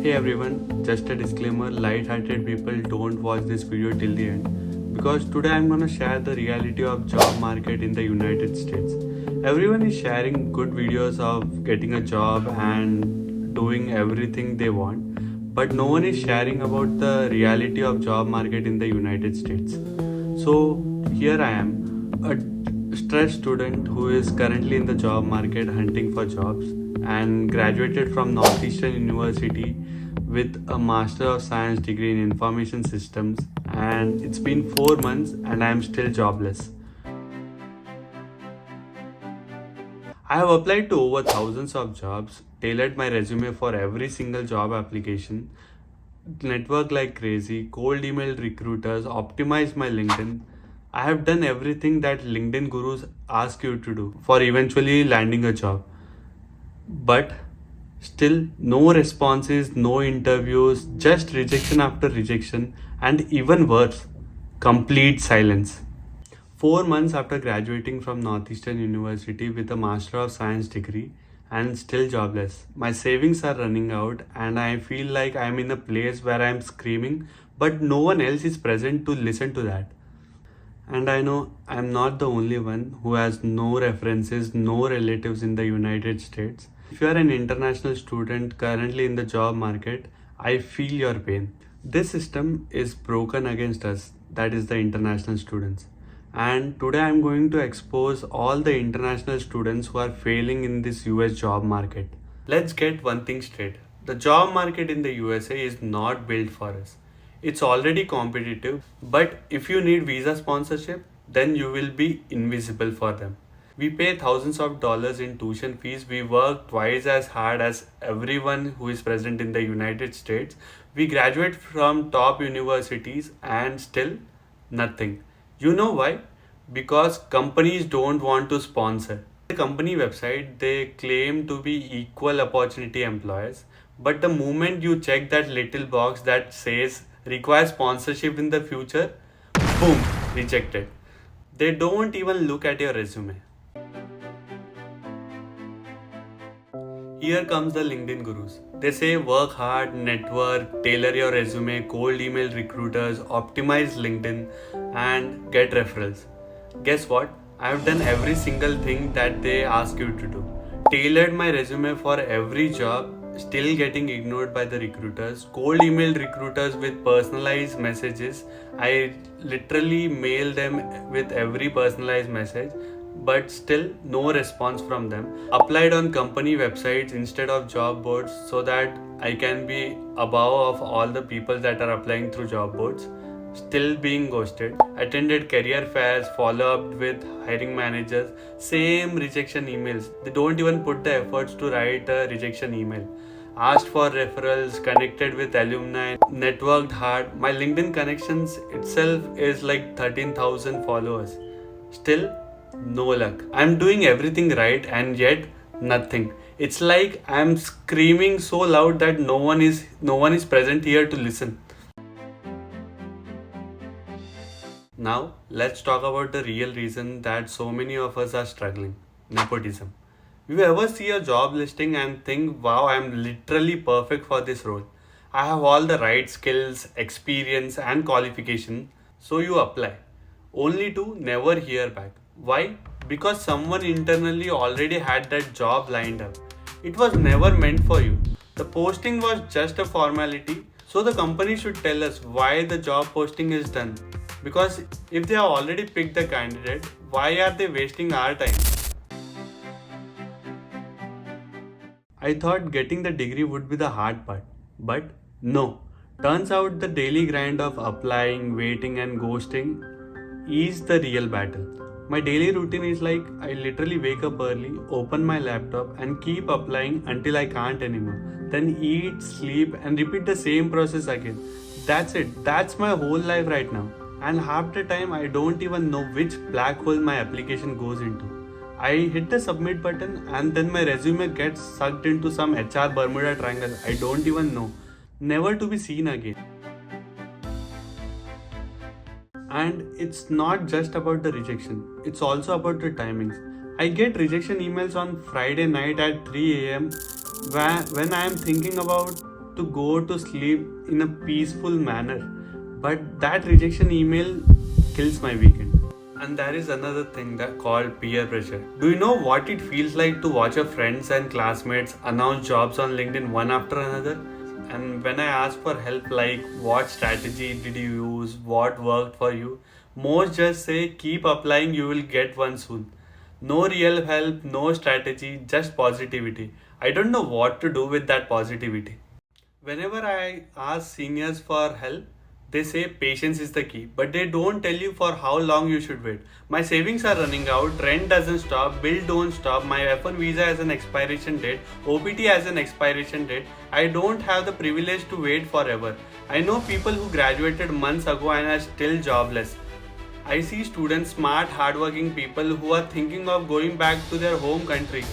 Hey everyone, just a disclaimer, light-hearted people don't watch this video till the end because today I'm gonna share the reality of job market in the United States. Everyone is sharing good videos of getting a job and doing everything they want, but no one is sharing about the reality of job market in the United States. So here I am, a stressed student who is currently in the job market hunting for jobs and graduated from Northeastern University with a Master of Science degree in Information Systems, and it's been 4 months and I am still jobless. I have applied to over thousands of jobs, tailored my resume for every single job application, network like crazy, cold emailed recruiters, optimized my LinkedIn. I have done everything that LinkedIn gurus ask you to do for eventually landing a job. But still, no responses, no interviews, just rejection after rejection, and even worse, complete silence. 4 months after graduating from Northeastern University with a Master of Science degree and still jobless, my savings are running out, and I feel like I'm in a place where I'm screaming, but no one else is present to listen to that. And I know I'm not the only one who has no references, no relatives in the United States. If you are an international student currently in the job market, I feel your pain. This system is broken against us, that is the international students. And today I'm going to expose all the international students who are failing in this US job market. Let's get one thing straight. The job market in the USA is not built for us. It's already competitive, but if you need visa sponsorship, then you will be invisible for them. We pay thousands of dollars in tuition fees. We work twice as hard as everyone who is present in the United States. We graduate from top universities and still nothing. You know why? Because companies don't want to sponsor. The company website, they claim to be equal opportunity employers, but the moment you check that little box that says require sponsorship in the future, boom, rejected. They don't even look at your resume. Here comes the LinkedIn gurus. They say work hard, network, tailor your resume, cold email recruiters, optimize LinkedIn, and get referrals. Guess what? I've done every single thing that they ask you to do. Tailored my resume for every job, still getting ignored by the recruiters. Cold emailed recruiters with personalized messages. I literally mail them with every personalized message, but still no response from them. Applied on company websites instead of job boards so that I can be above of all the people that are applying through job boards. Still being ghosted. Attended career fairs, follow up with hiring managers, same rejection emails. They don't even put the efforts to write a rejection email. Asked for referrals, connected with alumni, networked hard. My LinkedIn connections itself is like 13,000 followers. Still, no luck. I'm doing everything right and yet nothing. It's like I'm screaming so loud that no one is present here to listen. Now, let's talk about the real reason that so many of us are struggling. Nepotism. You ever see a job listing and think, wow, I'm literally perfect for this role. I have all the right skills, experience, and qualification. So you apply. Only to never hear back. Why? Because someone internally already had that job lined up. It was never meant for you. The posting was just a formality. So the company should tell us why the job posting is done. Because if they have already picked the candidate, why are they wasting our time? I thought getting the degree would be the hard part, but no. Turns out the daily grind of applying, waiting, and ghosting is the real battle. My daily routine is like I literally wake up early, open my laptop, and keep applying until I can't anymore. Then eat, sleep, and repeat the same process again. That's it. That's my whole life right now. And half the time I don't even know which black hole my application goes into. I hit the submit button and then my resume gets sucked into some HR Bermuda Triangle I don't even know, never to be seen again. And it's not just about the rejection, it's also about the timings. I get rejection emails on Friday night at 3 a.m. when I am thinking about to go to sleep in a peaceful manner. But that rejection email kills my weekend. And there is another thing that called peer pressure. Do you know what it feels like to watch your friends and classmates announce jobs on LinkedIn one after another? And when I ask for help like what strategy did you use, what worked for you, most just say keep applying, you will get one soon. No real help, no strategy, just positivity. I don't know what to do with that positivity. Whenever I ask seniors for help, they say patience is the key, but they don't tell you for how long you should wait. My savings are running out, rent doesn't stop, bill don't stop, my F1 visa has an expiration date, OPT has an expiration date. I don't have the privilege to wait forever. I know people who graduated months ago and are still jobless. I see students, smart, hardworking people who are thinking of going back to their home country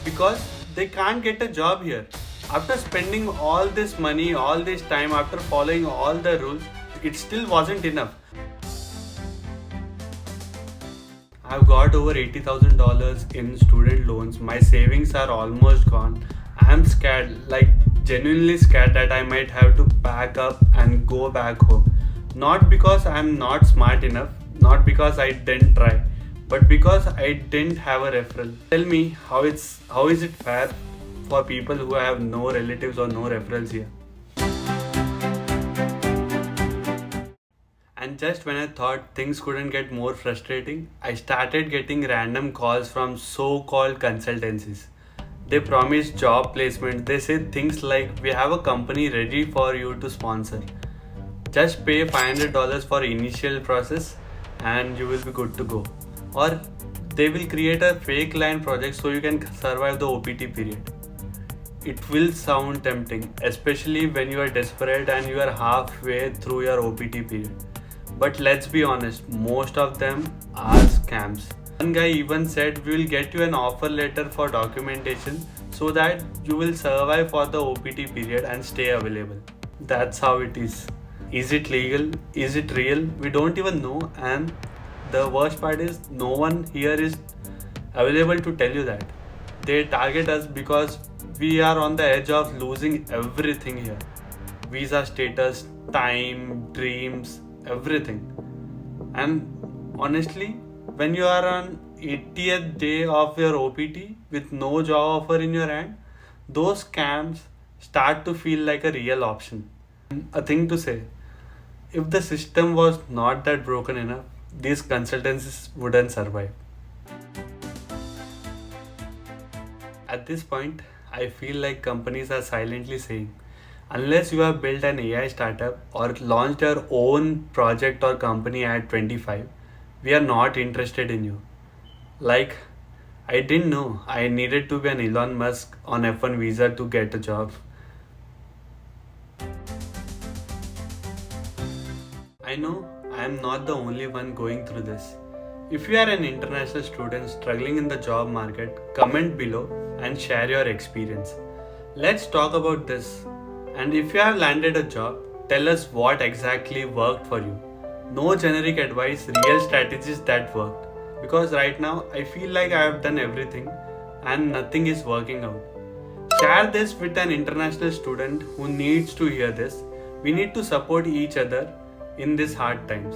because they can't get a job here. After spending all this money, all this time, after following all the rules, it still wasn't enough. I've got over $80,000 in student loans. My savings are almost gone. I'm scared, like genuinely scared that I might have to pack up and go back home. Not because I'm not smart enough, not because I didn't try, but because I didn't have a referral. Tell me how is it fair for people who have no relatives or no referrals here? And just when I thought things couldn't get more frustrating, I started getting random calls from so-called consultancies. They promise job placement. They say things like, we have a company ready for you to sponsor. Just pay $500 for initial process and you will be good to go. Or they will create a fake line project so you can survive the OPT period. It will sound tempting, especially when you are desperate and you are halfway through your OPT period. But let's be honest, most of them are scams. One guy even said we will get you an offer letter for documentation so that you will survive for the OPT period and stay available. That's how it is. Is it legal? Is it real? We don't even know, and the worst part is no one here is available to tell you that. They target us because we are on the edge of losing everything here. Visa status, time, dreams, everything. And honestly, when you are on 80th day of your OPT with no job offer in your hand, those scams start to feel like a real option. A thing to say, if the system was not that broken enough, these consultancies wouldn't survive. At this point, I feel like companies are silently saying, unless you have built an AI startup or launched your own project or company at 25, we are not interested in you. Like, I didn't know I needed to be an Elon Musk on F1 visa to get a job. I know I am not the only one going through this. If you are an international student struggling in the job market, comment below and share your experience. Let's talk about this. And if you have landed a job, tell us what exactly worked for you. No generic advice, real strategies that worked. Because right now I feel like I have done everything and nothing is working out. Share this with an international student who needs to hear this. We need to support each other in these hard times.